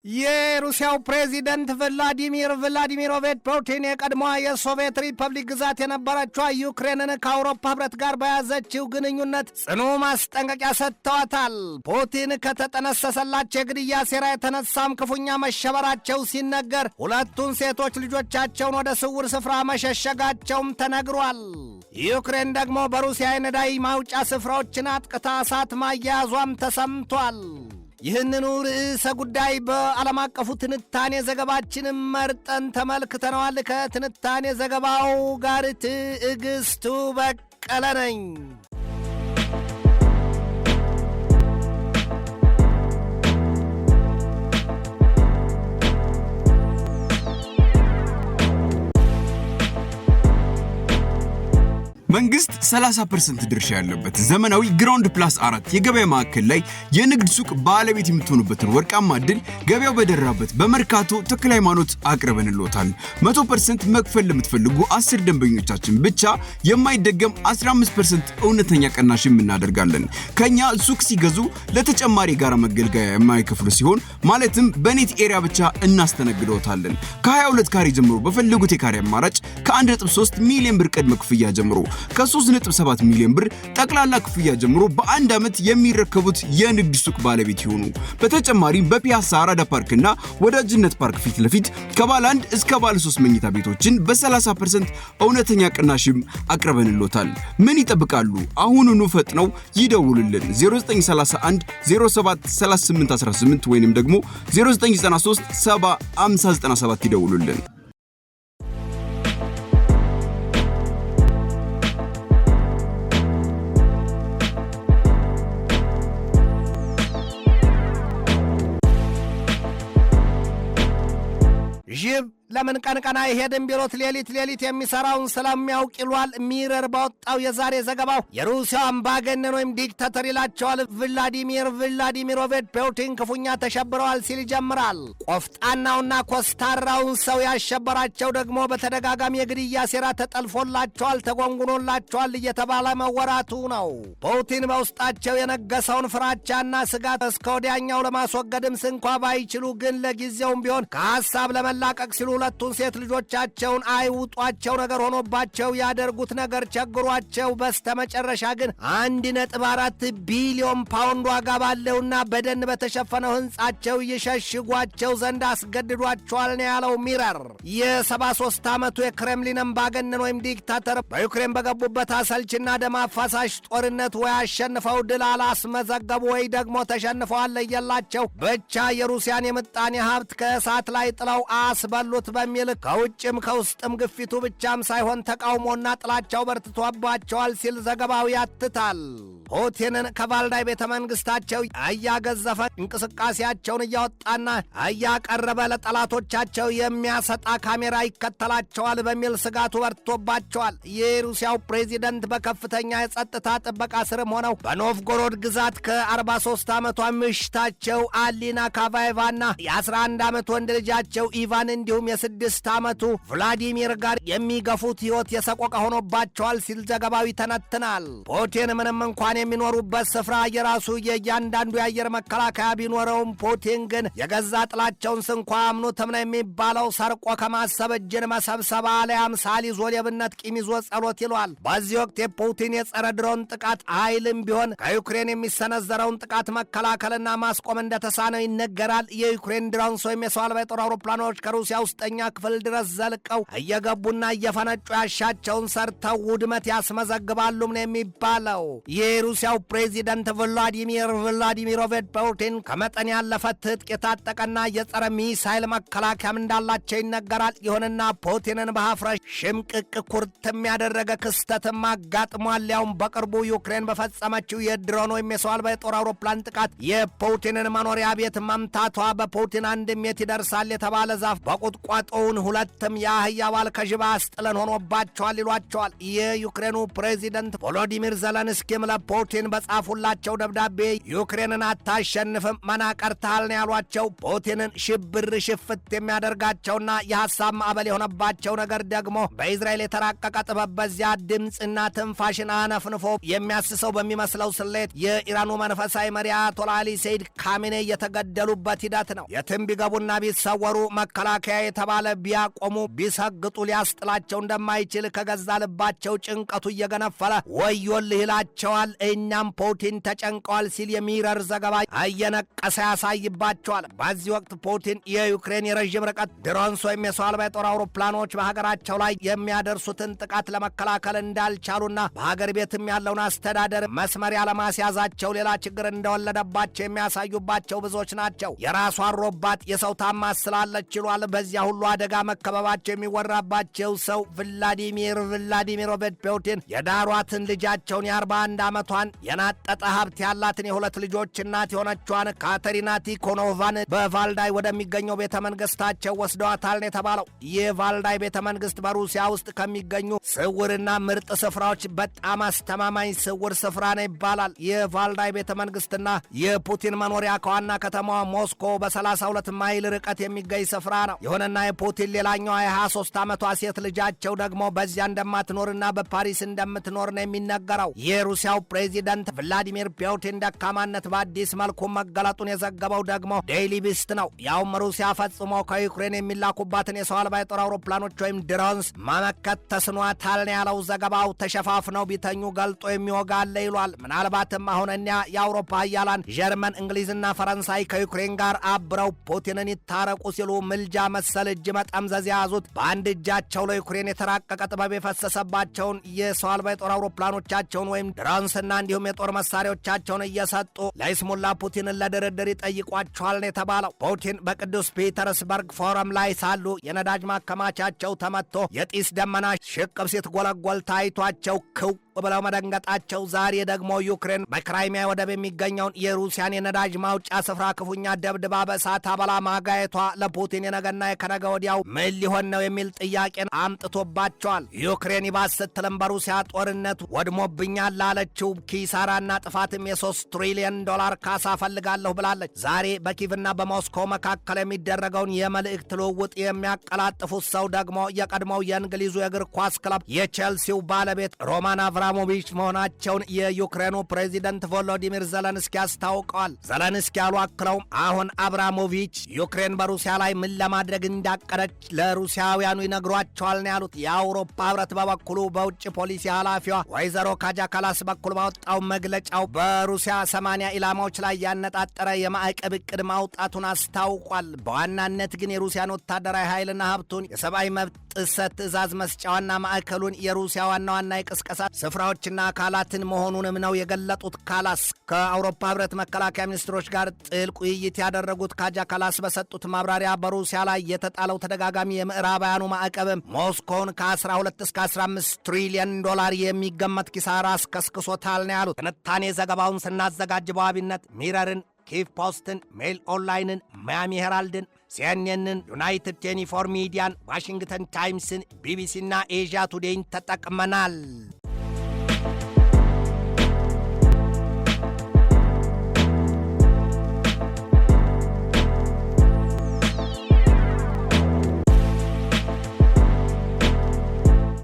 የሩሲያው ፕሬዚደንት ቭላዲሚር ቭላዲሚሮቪች ፑቲን የቀድሞዋ የሶቪየት ሪፐብሊክ ግዛት የነበረችው ዩክሬንን ከአውሮፓ ህብረት ጋር በያዘችው ግንኙነት ጽኑ ማስጠንቀቂያ ሰጥተዋታል። ፑቲን ከተጠነሰሰላቸው የግድያ ሴራ የተነሳም ክፉኛ መሸበራቸው ሲነገር ሁለቱን ሴቶች ልጆቻቸውን ወደ ስውር ስፍራ መሸሸጋቸውም ተነግሯል። ዩክሬን ደግሞ በሩሲያ የነዳጅ ማውጫ ስፍራዎችን አጥቅታ እሳት ማያያዟም ተሰምቷል። ይህንኑ ርዕሰ ጉዳይ በዓለም አቀፉ ትንታኔ ዘገባችንም መርጠን ተመልክተነዋል። ከትንታኔ ዘገባው ጋር ትዕግስቱ በቀለ ነኝ። መንግስት 30% ድርሻ ያለበት ዘመናዊ ግራውንድ ፕላስ 4 የገበያ ማዕከል ላይ የንግድ ሱቅ ባለቤት የምትሆኑበትን ወርቃማ ዕድል ገበያው በደራበት በመርካቶ ተክለ ሃይማኖት አቅርበንልዎታል። 100% መክፈል ለምትፈልጉ 10 ደንበኞቻችን ብቻ የማይደገም 15% እውነተኛ ቅናሽም እናደርጋለን። ከኛ ሱቅ ሲገዙ ለተጨማሪ ጋራ መገልገያ የማይከፍሉ ሲሆን ማለትም በኔት ኤሪያ ብቻ እናስተናግደዎታለን። ከ22 ካሬ ጀምሮ በፈለጉት የካሬ አማራጭ ከ1.3 ሚሊዮን ብር ቅድመ ክፍያ ጀምሮ ከ3.7 ሚሊዮን ብር ጠቅላላ ክፍያ ጀምሮ በአንድ ዓመት የሚረከቡት የንግድ ሱቅ ባለቤት ይሁኑ። በተጨማሪም በፒያሳ አራዳ ፓርክና ወዳጅነት ፓርክ ፊት ለፊት ከባለ 1 እስከ ባለ 3 መኝታ ቤቶችን በ30% እውነተኛ ቅናሽም አቅርበንልዎታል። ምን ይጠብቃሉ? አሁኑኑ ፈጥነው ይደውሉልን። 0931 07 3818 ወይንም ደግሞ 0993 70 5097 ይደውሉልን። ጅብ ለምን ቀን አይሄድም ቢሎት ሌሊት የሚሰራውን ስለሚያውቅ ይሏል። ሚረር ባወጣው የዛሬ ዘገባው የሩሲያ አምባገነን ወይም ዲክታተር ይላቸዋል ቭላዲሚር ቭላዲሚሮቪች ፑቲን ክፉኛ ተሸብረዋል ሲል ይጀምራል። ቆፍጣናውና ኮስታራውን ሰው ያሸበራቸው ደግሞ በተደጋጋሚ የግድያ ሴራ ተጠልፎላቸዋል፣ ተጎንጉኖላቸዋል እየተባለ መወራቱ ነው። ፑቲን በውስጣቸው የነገሰውን ፍራቻና ስጋት እስከ ወዲያኛው ለማስወገድም ስንኳ ባይችሉ ግን ለጊዜውም ቢሆን ከሐሳብ ለመላቀቅ ሲሉ ሁለቱን ሴት ልጆቻቸውን አይውጧቸው ነገር ሆኖባቸው ያደርጉት ነገር ቸግሯቸው በስተመጨረሻ ግን 1.4 ቢሊዮን ፓውንድ ዋጋ ባለውና በደን በተሸፈነው ህንጻቸው ይሸሽጓቸው ዘንድ አስገድዷቸዋል ነው ያለው ሚረር። የ73 ዓመቱ የክሬምሊን አምባገነን ወይም ዲክታተር በዩክሬን በገቡበት አሰልችና ደም አፋሳሽ ጦርነት ወይ አሸንፈው ድል አላስመዘገቡ ወይ ደግሞ ተሸንፈዋል ለየላቸው ብቻ የሩሲያን የምጣኔ ሀብት ከእሳት ላይ ጥለው አስበሉት በሚል ከውጭም ከውስጥም ግፊቱ ብቻም ሳይሆን ተቃውሞና ጥላቻው በርትቶባቸዋል ሲል ዘገባው ያትታል። ፑቲንን ከቫልዳይ ቤተ መንግስታቸው እያገዘፈ እንቅስቃሴያቸውን እያወጣና እያቀረበ ለጠላቶቻቸው የሚያሰጣ ካሜራ ይከተላቸዋል በሚል ስጋቱ በርትቶባቸዋል። የሩሲያው ፕሬዚደንት በከፍተኛ የጸጥታ ጥበቃ ስርም ሆነው በኖቭጎሮድ ግዛት ከ43 ዓመቷ ምሽታቸው አሊና ካቫየቫና የ11 ዓመት ወንድ ልጃቸው ኢቫን እንዲሁም የ6 ዓመቱ ቭላዲሚር ጋር የሚገፉት ሕይወት የሰቆቃ ሆኖባቸዋል ሲል ዘገባው ይተነትናል። ፑቲን ምንም እንኳን የሚኖሩበት ስፍራ የራሱ የእያንዳንዱ የአየር መከላከያ ቢኖረውም ፑቲን ግን የገዛ ጥላቸውን ስንኳ አምኑትም ነው የሚባለው ሰርቆ ከማሰብ እጅን መሰብሰብ አለያም ሳል ይዞ ሌብነት ቂም ይዞ ጸሎት ይሏል። በዚህ ወቅት የፑቲን የጸረ ድሮን ጥቃት ኃይልም ቢሆን ከዩክሬን የሚሰነዘረውን ጥቃት መከላከልና ማስቆም እንደተሳነው ይነገራል። የዩክሬን ድሮንስ ወይም የሰው አልባ የጦር አውሮፕላኖች ከሩሲያ ውስጠኛ ክፍል ድረስ ዘልቀው እየገቡና እየፈነጩ ያሻቸውን ሰርተው ውድመት ያስመዘግባሉም ነው የሚባለው። የሩሲያው ፕሬዚደንት ቭላዲሚር ቭላዲሚሮቪች ፑቲን ከመጠን ያለፈ ትጥቅ የታጠቀና የጸረ ሚሳይል መከላከያም እንዳላቸው ይነገራል። ይሁንና ፑቲንን በሀፍረሽ ሽምቅቅ ኩርትም ያደረገ ክስተትም አጋጥሟል። ያውም በቅርቡ ዩክሬን በፈጸመችው የድሮን ወይም የሰው አልባ የጦር አውሮፕላን ጥቃት የፑቲንን መኖሪያ ቤት መምታቷ በፑቲን አንድ ሜት ይደርሳል የተባለ ዛፍ በቁጥቋ ቋጦውን ሁለትም የአህያ ባል ከጅባ አስጥለን ሆኖባቸዋል ይሏቸዋል። የዩክሬኑ ፕሬዚደንት ቮሎዲሚር ዘለንስኪም ለፑቲን በጻፉላቸው ደብዳቤ ዩክሬንን አታሸንፍም መናቀርታል ነው ያሏቸው። ፑቲንን ሽብር ሽፍት የሚያደርጋቸውና የሐሳብ ማዕበል የሆነባቸው ነገር ደግሞ በእስራኤል የተራቀቀ ጥበብ በዚያ ድምፅና ትንፋሽን አነፍንፎ የሚያስሰው በሚመስለው ስሌት የኢራኑ መንፈሳዊ መሪ አያቶላ አሊ ሰይድ ካሜኔ የተገደሉበት ሂደት ነው። የትም ቢገቡና ቢሰወሩ መከላከያ የተባለ ቢያቆሙ ቢሰግጡ ሊያስጥላቸው እንደማይችል ከገዛ ልባቸው ጭንቀቱ እየገነፈለ ወዮልህ ይላቸዋል። እኛም ፑቲን ተጨንቀዋል ሲል የሚረር ዘገባ እየነቀሰ ያሳይባቸዋል። በዚህ ወቅት ፑቲን የዩክሬን የረዥም ርቀት ድሮንስ ወይም የሰው አልባ የጦር አውሮፕላኖች በሀገራቸው ላይ የሚያደርሱትን ጥቃት ለመከላከል እንዳልቻሉና በሀገር ቤትም ያለውን አስተዳደር መስመር ያለማስያዛቸው ሌላ ችግር እንደወለደባቸው የሚያሳዩባቸው ብዙዎች ናቸው። የራሷ አሮባት የሰው ታማስ ስላለች ይሏል። በዚያ ሁሉ አደጋ መከበባቸው የሚወራባቸው ሰው ቭላዲሚሮቪች ፑቲን የዳሯትን ልጃቸውን የ41 ዓመቷን የናጠጠ ሀብት ያላትን የሁለት ልጆች እናት የሆነቿን ካተሪና ቲኮኖቫን በቫልዳይ ወደሚገኘው ቤተ መንግስታቸው ወስደዋታል ነው የተባለው። ይህ ቫልዳይ ቤተ መንግስት በሩሲያ ውስጥ ከሚገኙ ስውርና ምርጥ ስፍራዎች በጣም አስተማማኝ ስውር ስፍራ ነው ይባላል። የቫልዳይ ቤተ መንግስትና የፑቲን መኖሪያ ከዋና ከተማዋ ሞስኮ በ32 ማይል ርቀት የሚገኝ ስፍራ ነው። ይሁንና የፑቲን ሌላኛዋ የ23 ዓመቷ ሴት ልጃቸው ደግሞ በዚያ እንደማትኖርና በፓሪስ እንደምትኖር ነው የሚነገረው። የሩሲያው ፕሬዚደንት ቭላዲሚር ፑቲን ደካማነት በአዲስ መልኩ መገለጡን የዘገበው ደግሞ ዴይሊ ቢስት ነው። ያውም ሩሲያ ፈጽሞ ከዩክሬን የሚላኩባትን የሰው አልባ የጦር አውሮፕላኖች ወይም ድሮንስ መመከት ተስኗታል ነው ያለው ዘገባው። ተሸፋፍነው ቢተኙ ገልጦ የሚወጋ አለ ይሏል። ምናልባትም አሁን እኛ የአውሮፓ ኃያላን ጀርመን፣ እንግሊዝና ፈረንሳይ ከዩክሬን ጋር አብረው ፑቲንን ይታረቁ ሲሉ ምልጃ መሰል እጅ መጠምዘዝ የያዙት በአንድ እጃቸው ለዩክሬን የተራቀቀ ጥበብ የፈሰሰባቸውን የሰው አልባ የጦር አውሮፕላኖቻቸውን ወይም ድሮንስና እንዲሁም የጦር መሳሪያዎቻቸውን እየሰጡ ለይስሙላ ፑቲንን ለድርድር ይጠይቋቸዋል ነው የተባለው። ፑቲን በቅዱስ ፒተርስበርግ ፎረም ላይ ሳሉ የነዳጅ ማከማቻቸው ተመቶ የጢስ ደመና ሽቅብ ሲትጎለጎል ታይቷቸው ክው ብለው መደንገጣቸው፣ ዛሬ ደግሞ ዩክሬን በክራይሚያ ወደብ የሚገኘውን የሩሲያን የነዳጅ ማውጫ ስፍራ ክፉኛ ደብድባ በእሳት አበላ ማጋየቷ ለፑቲን የነገና የከነገ ወዲያው ምን ሊሆን ነው የሚል ጥያቄን አምጥቶባቸዋል። ዩክሬን ይባስ ስትልም በሩሲያ ጦርነት ወድሞብኛል ላለችው ኪሳራና ጥፋትም የ3 ትሪሊዮን ዶላር ካሳ ፈልጋለሁ ብላለች። ዛሬ በኪቭና በሞስኮ መካከል የሚደረገውን የመልእክት ልውውጥ የሚያቀላጥፉት ሰው ደግሞ የቀድሞው የእንግሊዙ የእግር ኳስ ክለብ የቼልሲው ባለቤት ሮማን አብራሞቪች መሆናቸውን የዩክሬኑ ፕሬዚደንት ቮሎዲሚር ዘለንስኪ አስታውቀዋል። ዘለንስኪ ያሉ አክለውም አሁን አብራሞቪች ዩክሬን በሩሲያ ላይ ምን ለማድረግ እንዳቀደች ለሩሲያውያኑ ይነግሯቸዋል ነው ያሉት። የአውሮፓ ህብረት በበኩሉ በውጭ ፖሊሲ ኃላፊዋ ወይዘሮ ካጃ ካላስ በኩል ባወጣው መግለጫው በሩሲያ 80 ኢላማዎች ላይ ያነጣጠረ የማዕቀብ ዕቅድ ማውጣቱን አስታውቋል። በዋናነት ግን የሩሲያን ወታደራዊ ኃይልና ሀብቱን የሰብአዊ መብት ጥሰት ትዕዛዝ መስጫዋና ማዕከሉን የሩሲያ ዋና ዋና የቅስቀሳ ስፍራዎችና አካላትን መሆኑንም ነው የገለጡት። ካላስ ከአውሮፓ ህብረት መከላከያ ሚኒስትሮች ጋር ጥልቅ ውይይት ያደረጉት ካጃ ካላስ በሰጡት ማብራሪያ በሩሲያ ላይ የተጣለው ተደጋጋሚ የምዕራባውያኑ ማዕቀብም ሞስኮውን ከ12 እስከ 15 ትሪሊዮን ዶላር የሚገመት ኪሳራ አስከስክሶታል ነው ያሉት። ትንታኔ ዘገባውን ስናዘጋጅ በዋቢነት ሚረርን፣ ኪቭ ፖስትን፣ ሜይል ኦንላይንን፣ ማያሚ ሄራልድን፣ ሲኤንኤንን፣ ዩናይትድ 24 ሚዲያን፣ ዋሽንግተን ታይምስን፣ ቢቢሲና ኤዥያ ቱዴይን ተጠቅመናል።